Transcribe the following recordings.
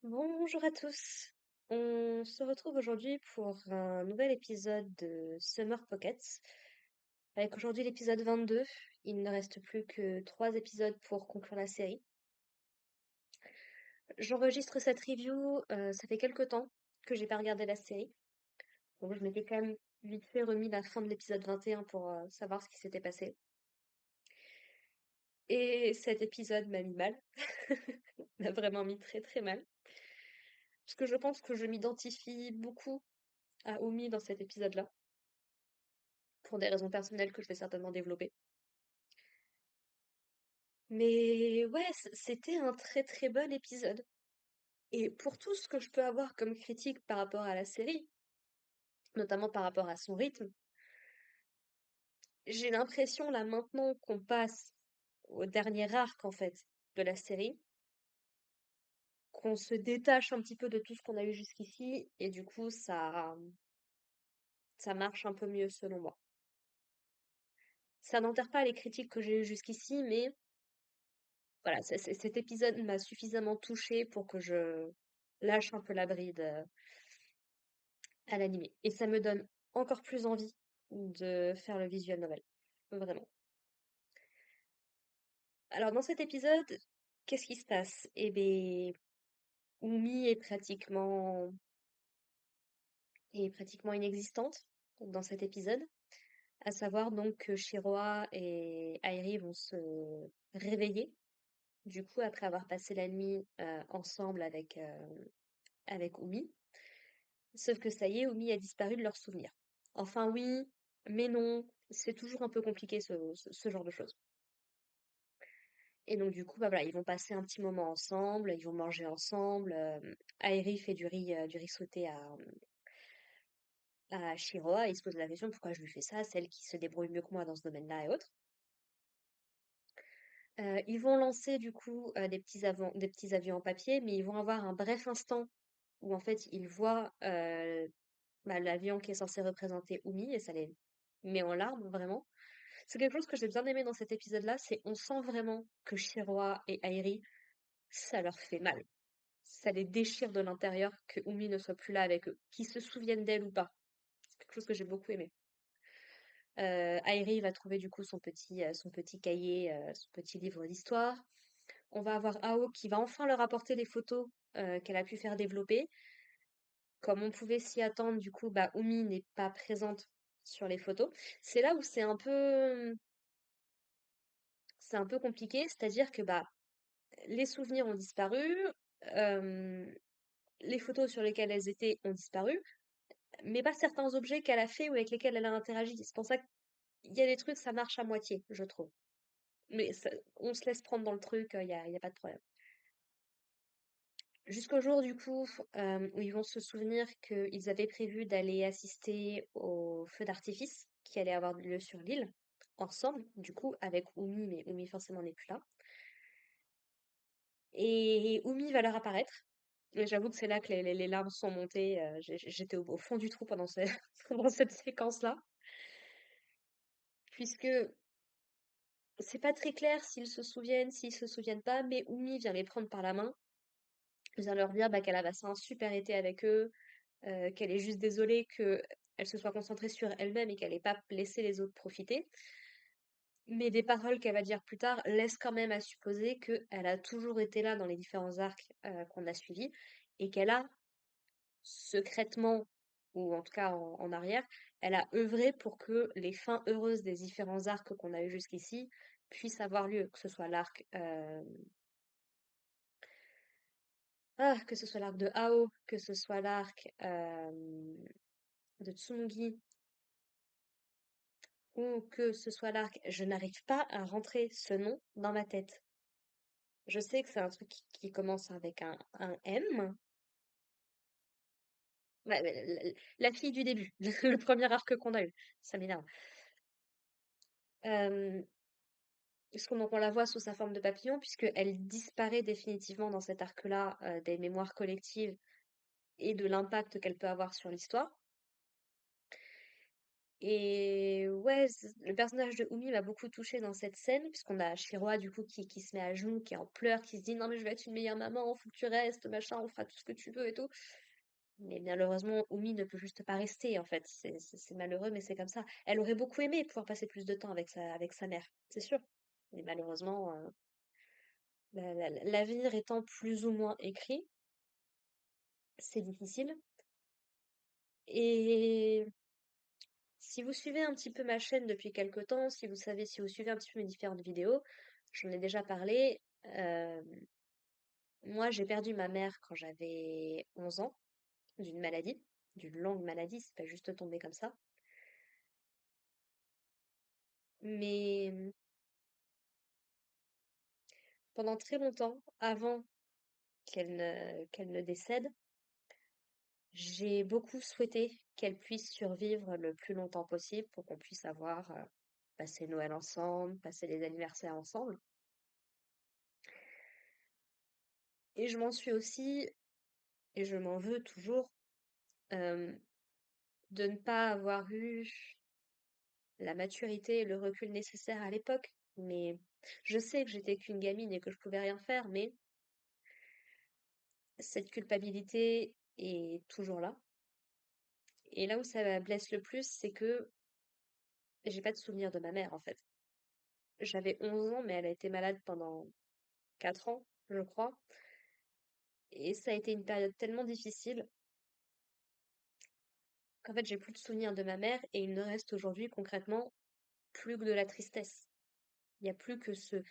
Bonjour à tous. On se retrouve aujourd'hui pour un nouvel épisode de Summer Pockets. Avec aujourd'hui l'épisode 22. Il ne reste plus que 3 épisodes pour conclure la série. J'enregistre cette review, ça fait quelque temps que j'ai pas regardé la série. Donc je m'étais quand même vite fait remis la fin de l'épisode 21 pour savoir ce qui s'était passé. Et cet épisode m'a mis mal. M'a vraiment mis très très mal. Parce que je pense que je m'identifie beaucoup à Omi dans cet épisode-là, pour des raisons personnelles que je vais certainement développer. Mais ouais, c'était un très très bon épisode. Et pour tout ce que je peux avoir comme critique par rapport à la série, notamment par rapport à son rythme, j'ai l'impression là maintenant qu'on passe au dernier arc en fait de la série, qu'on se détache un petit peu de tout ce qu'on a eu jusqu'ici, et du coup ça marche un peu mieux selon moi. Ça n'enterre pas les critiques que j'ai eues jusqu'ici, mais voilà, cet épisode m'a suffisamment touchée pour que je lâche un peu la bride à l'animé. Et ça me donne encore plus envie de faire le visual novel. Vraiment. Alors dans cet épisode, qu'est-ce qui se passe? Eh bien, Umi est pratiquement inexistante dans cet épisode. À savoir donc que Shiroa et Airi vont se réveiller, du coup, après avoir passé la nuit ensemble avec Umi. Sauf que ça y est, Umi a disparu de leurs souvenirs. Enfin oui, mais non, c'est toujours un peu compliqué ce genre de choses. Et donc du coup, bah voilà, ils vont passer un petit moment ensemble, ils vont manger ensemble. Aeri fait du riz sauté à Shiroa, et il se pose la question pourquoi je lui fais ça, celle qui se débrouille mieux que moi dans ce domaine-là et autres. Ils vont lancer du coup des petits avions en papier, mais ils vont avoir un bref instant où en fait ils voient bah, l'avion qui est censé représenter Umi, et ça les met en larmes vraiment. C'est quelque chose que j'ai bien aimé dans cet épisode-là, c'est on sent vraiment que Shiroa et Airi, ça leur fait mal. Ça les déchire de l'intérieur que Umi ne soit plus là avec eux, qu'ils se souviennent d'elle ou pas. C'est quelque chose que j'ai beaucoup aimé. Airi va trouver du coup son petit cahier, son petit livre d'histoire. On va avoir Ao qui va enfin leur apporter les photos qu'elle a pu faire développer. Comme on pouvait s'y attendre, du coup, bah, Umi n'est pas présente sur les photos. C'est là où c'est un peu compliqué, c'est-à-dire que bah, les souvenirs ont disparu, euh, les photos sur lesquelles elles étaient ont disparu, mais pas certains objets qu'elle a fait ou avec lesquels elle a interagi. C'est pour ça qu'il y a des trucs, ça marche à moitié, je trouve. Mais on se laisse prendre dans le truc, y a pas de problème. Jusqu'au jour, du coup, où ils vont se souvenir qu'ils avaient prévu d'aller assister au feu d'artifice qui allait avoir lieu sur l'île, ensemble, du coup, avec Umi, mais Umi forcément n'est plus là. Et Umi va leur apparaître. Et j'avoue que c'est là que les larmes sont montées. J'étais au fond du trou pendant, pendant cette séquence-là, puisque c'est pas très clair s'ils se souviennent, s'ils se souviennent pas, mais Umi vient les prendre par la main, vient leur dire bah, qu'elle a passé un super été avec eux, qu'elle est juste désolée qu'elle se soit concentrée sur elle-même et qu'elle n'ait pas laissé les autres profiter. Mais des paroles qu'elle va dire plus tard laissent quand même à supposer qu'elle a toujours été là dans les différents arcs qu'on a suivis, et qu'elle a secrètement, ou en tout cas en arrière, elle a œuvré pour que les fins heureuses des différents arcs qu'on a eu jusqu'ici puissent avoir lieu, que ce soit l'arc de Ao, que ce soit l'arc de Tsungi, ou que ce soit l'arc, je n'arrive pas à rentrer ce nom dans ma tête. Je sais que c'est un truc qui commence avec un M. Ouais, ouais, la fille du début, le premier arc qu'on a eu, ça m'énerve. Euh, Parce qu'on donc on la voit sous sa forme de papillon, puisqu'elle disparaît définitivement dans cet arc-là des mémoires collectives et de l'impact qu'elle peut avoir sur l'histoire. Et ouais, le personnage de Umi m'a beaucoup touchée dans cette scène, puisqu'on a Shiroa du coup qui se met à genoux, qui est en pleurs, qui se dit non mais je vais être une meilleure maman, faut que tu restes, machin, on fera tout ce que tu veux et tout. Mais malheureusement, Umi ne peut juste pas rester en fait. C'est malheureux, mais c'est comme ça. Elle aurait beaucoup aimé pouvoir passer plus de temps avec sa mère, c'est sûr. Mais malheureusement, l'avenir étant plus ou moins écrit, c'est difficile. Et si vous suivez un petit peu ma chaîne depuis quelque temps, si vous suivez un petit peu mes différentes vidéos, j'en ai déjà parlé. euh, Moi, j'ai perdu ma mère quand j'avais 11 ans, d'une maladie, d'une longue maladie, c'est pas juste tombé comme ça. Mais pendant très longtemps, avant qu'elle ne décède, j'ai beaucoup souhaité qu'elle puisse survivre le plus longtemps possible pour qu'on puisse avoir passé Noël ensemble, passer les anniversaires ensemble. Et je m'en suis aussi, et je m'en veux toujours, euh, de ne pas avoir eu la maturité et le recul nécessaire à l'époque. Mais je sais que j'étais qu'une gamine et que je pouvais rien faire, mais cette culpabilité est toujours là. Et là où ça me blesse le plus, c'est que j'ai pas de souvenir de ma mère en fait. J'avais 11 ans, mais elle a été malade pendant 4 ans, je crois. Et ça a été une période tellement difficile qu'en fait j'ai plus de souvenir de ma mère et il ne reste aujourd'hui concrètement plus que de la tristesse. Il n'y a plus que ce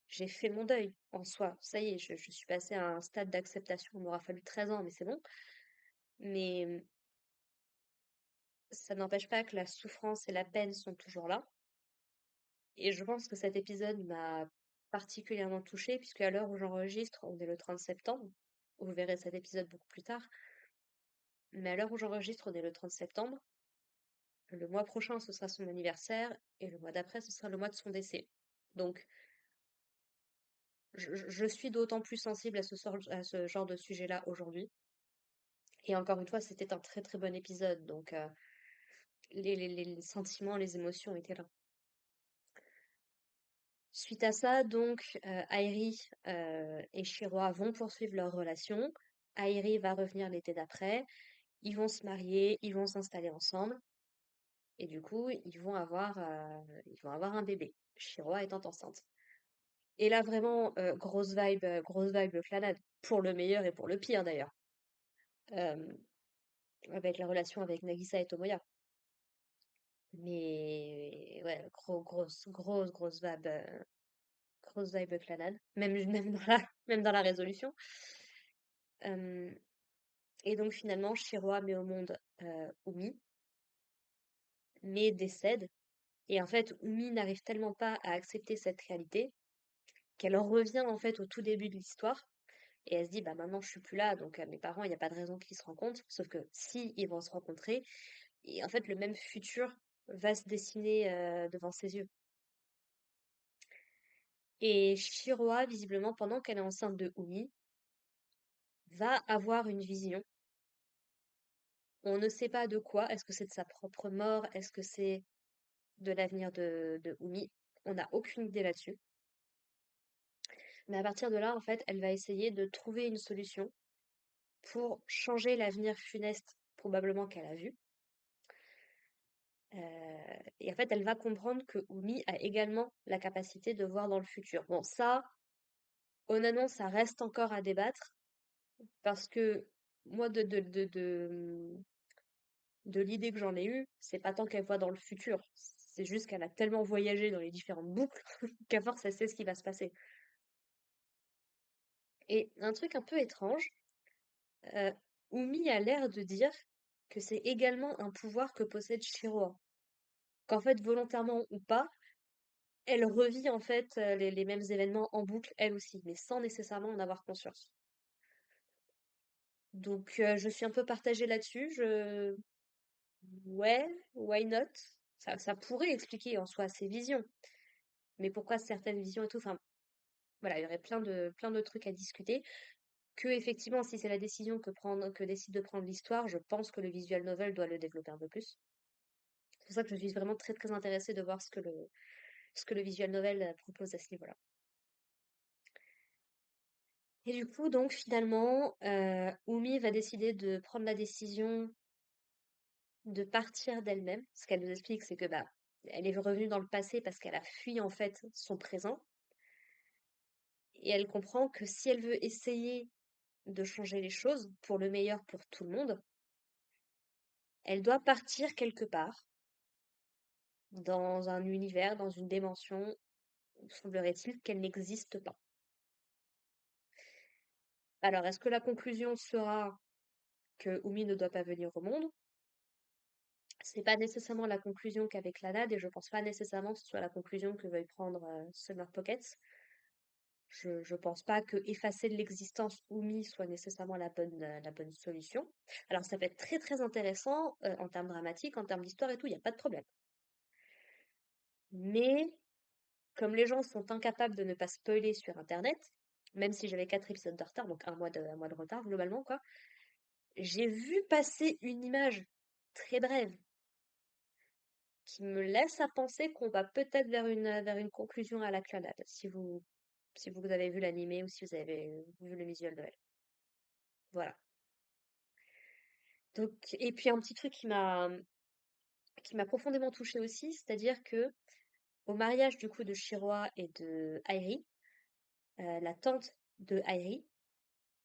j'ai fait mon deuil en soi. Ça y est, je suis passée à un stade d'acceptation. Il m'aura fallu 13 ans, mais c'est bon. Mais ça n'empêche pas que la souffrance et la peine sont toujours là. Et je pense que cet épisode m'a particulièrement touchée, puisque à l'heure où j'enregistre, on est le 30 septembre. Vous verrez cet épisode beaucoup plus tard. Mais à l'heure où j'enregistre, on est le 30 septembre. Le mois prochain, ce sera son anniversaire, et le mois d'après, ce sera le mois de son décès. Donc, je suis d'autant plus sensible à ce genre de sujet-là aujourd'hui. Et encore une fois, c'était un très très bon épisode, donc les sentiments, les émotions étaient là. Suite à ça, donc, Airi et Shiroa vont poursuivre leur relation. Airi va revenir l'été d'après. Ils vont se marier, ils vont s'installer ensemble. Et du coup, ils vont avoir un bébé. Shiroa étant enceinte. Et là, vraiment, grosse vibe Clannad. Pour le meilleur et pour le pire, d'ailleurs. Euh, Avec la relation avec Nagisa et Tomoya. Mais ouais, grosse vibe Clannad. Même dans la résolution. Euh, et donc finalement, Shiroa met au monde Umi, mais décède. Et en fait, Umi n'arrive tellement pas à accepter cette réalité qu'elle revient en fait au tout début de l'histoire. Et elle se dit, bah maintenant je suis plus là, donc mes parents, il n'y a pas de raison qu'ils se rencontrent. Sauf que si ils vont se rencontrer, et en fait le même futur va se dessiner devant ses yeux. Et Shiroa, visiblement, pendant qu'elle est enceinte de Umi, va avoir une vision. On ne sait pas de quoi. Est-ce que c'est de sa propre mort? Est-ce que c'est de l'avenir de Umi? On n'a aucune idée là-dessus. Mais à partir de là, en fait, elle va essayer de trouver une solution pour changer l'avenir funeste, probablement qu'elle a vu. Et en fait, elle va comprendre que Umi a également la capacité de voir dans le futur. Bon, ça, honnêtement, ça reste encore à débattre parce que moi, de l'idée que j'en ai eue, c'est pas tant qu'elle voit dans le futur, c'est juste qu'elle a tellement voyagé dans les différentes boucles qu'à force, elle sait ce qui va se passer. Et un truc un peu étrange, euh, Umi a l'air de dire que c'est également un pouvoir que possède Shiroa. Qu'en fait, volontairement ou pas, elle revit en fait les mêmes événements en boucle, elle aussi, mais sans nécessairement en avoir conscience. Donc, je suis un peu partagée là-dessus. Ouais, why not? Ça pourrait expliquer en soi ses visions, mais pourquoi certaines visions et tout, enfin, voilà, il y aurait plein de trucs à discuter. Que effectivement, si c'est la décision que décide de prendre l'histoire, je pense que le visual novel doit le développer un peu plus. pour ça que je suis vraiment très très intéressée de voir ce que le visual novel propose à ce niveau-là. Et du coup, donc finalement, Umi va décider de prendre la décision de partir d'elle-même. Ce qu'elle nous explique, c'est que bah, elle est revenue dans le passé parce qu'elle a fui en fait son présent. Et elle comprend que si elle veut essayer de changer les choses pour le meilleur pour tout le monde, elle doit partir quelque part, dans un univers, dans une dimension, où semblerait-il qu'elle n'existe pas. Alors, est-ce que la conclusion sera que Umi ne doit pas venir au monde? C'est pas nécessairement la conclusion qu'avec Lanad, et je pense pas nécessairement que ce soit la conclusion que veuille prendre Summer Pockets. Je pense pas que effacer de l'existence Umi soit nécessairement la bonne solution. Alors, ça peut être très très intéressant en termes dramatiques, en termes d'histoire et tout, il n'y a pas de problème. Mais comme les gens sont incapables de ne pas spoiler sur Internet, même si j'avais 4 épisodes de retard, donc un mois de retard globalement, quoi, j'ai vu passer une image très brève qui me laisse à penser qu'on va peut-être vers une conclusion à la clanade, si vous avez vu l'animé ou si vous avez vu le visual novel. Voilà. Donc, et puis un petit truc qui m'a profondément touchée aussi, c'est-à-dire que au mariage du coup de Shiroa et de Airi, la tante de Airi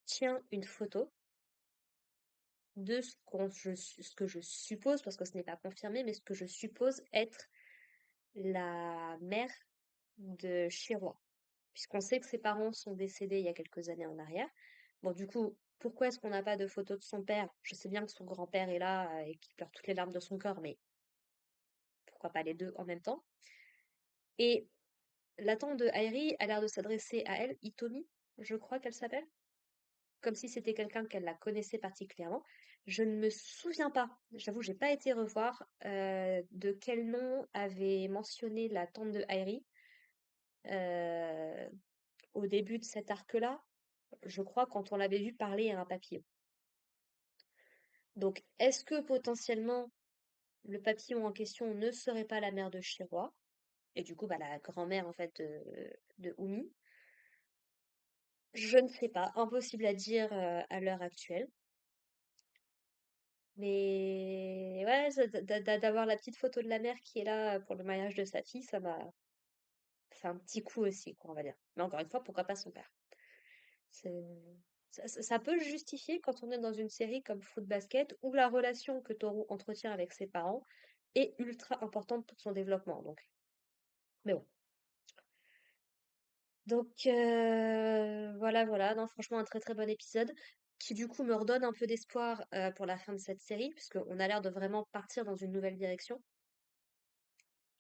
tient une photo de ce que je suppose, parce que ce n'est pas confirmé, mais ce que je suppose être la mère de Shiroa, puisqu'on sait que ses parents sont décédés il y a quelques années en arrière. Bon, du coup, pourquoi est-ce qu'on n'a pas de photo de son père? Je sais bien que son grand-père est là et qu'il pleure toutes les larmes de son corps, mais pourquoi pas les deux en même temps? Et la tante de Airi a l'air de s'adresser à elle, Hitomi, je crois qu'elle s'appelle, comme si c'était quelqu'un qu'elle la connaissait particulièrement. Je ne me souviens pas, j'avoue, j'ai pas été revoir de quel nom avait mentionné la tante de Airi euh, au début de cet arc-là, je crois, quand on l'avait vu parler à un papillon. Donc, est-ce que potentiellement le papillon en question ne serait pas la mère de Shiroa, et du coup, bah, la grand-mère en fait de Umi? Je ne sais pas, impossible à dire à l'heure actuelle. Mais ouais, d'avoir la petite photo de la mère qui est là pour le mariage de sa fille, ça m'a fait un petit coup aussi, quoi, on va dire. Mais encore une fois, pourquoi pas son père? C'est, ça peut le justifier quand on est dans une série comme Fruit Basket où la relation que Toru entretient avec ses parents est ultra importante pour son développement. Donc, mais bon. Donc voilà, voilà. Non, franchement, un très très bon épisode qui du coup me redonne un peu d'espoir pour la fin de cette série, puisqu'on a l'air de vraiment partir dans une nouvelle direction,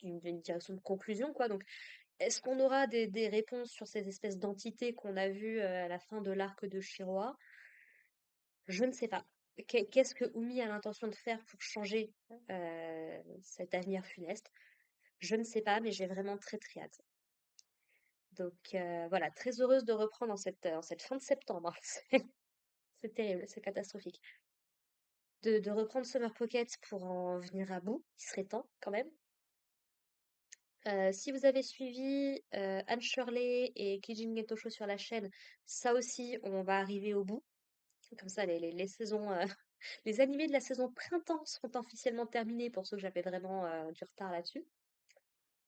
une direction de conclusion, quoi. Donc, est-ce qu'on aura des réponses sur ces espèces d'entités qu'on a vues à la fin de l'arc de Shiroa? Je ne sais pas. Qu'est-ce que Umi a l'intention de faire pour changer cet avenir funeste? Je ne sais pas, mais j'ai vraiment très très hâte. Donc voilà, très heureuse de reprendre en cette fin de septembre, hein. C'est terrible, c'est catastrophique. De reprendre Summer Pocket pour en venir à bout, il serait temps quand même. Si vous avez suivi Anne Shirley et Kijin Gentosho sur la chaîne, ça aussi, on va arriver au bout. Comme ça, les saisons, les animés de la saison printemps seront officiellement terminés pour ceux que j'avais vraiment du retard là-dessus,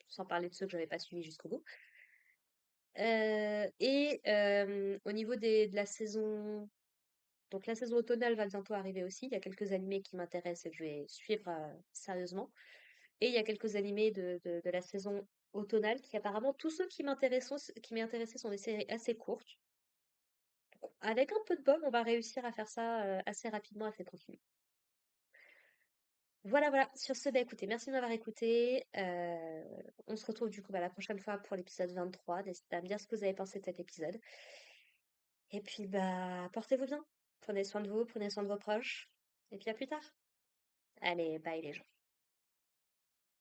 sans parler de ceux que j'avais pas suivis jusqu'au bout. Au niveau de la saison, donc la saison automnale va bientôt arriver aussi. Il y a quelques animés qui m'intéressent et que je vais suivre sérieusement. Et il y a quelques animés de la saison automnale qui apparemment, tous ceux qui m'intéressaient sont des séries assez courtes. Avec un peu de bol, on va réussir à faire ça assez rapidement, assez tranquille. Voilà, voilà. Sur ce, bah écoutez, merci de m'avoir écouté. On se retrouve du coup bah, la prochaine fois pour l'épisode 23. N'hésitez pas à me dire ce que vous avez pensé de cet épisode. Et puis, bah, portez-vous bien. Prenez soin de vous, prenez soin de vos proches. Et puis à plus tard. Allez, bye les gens.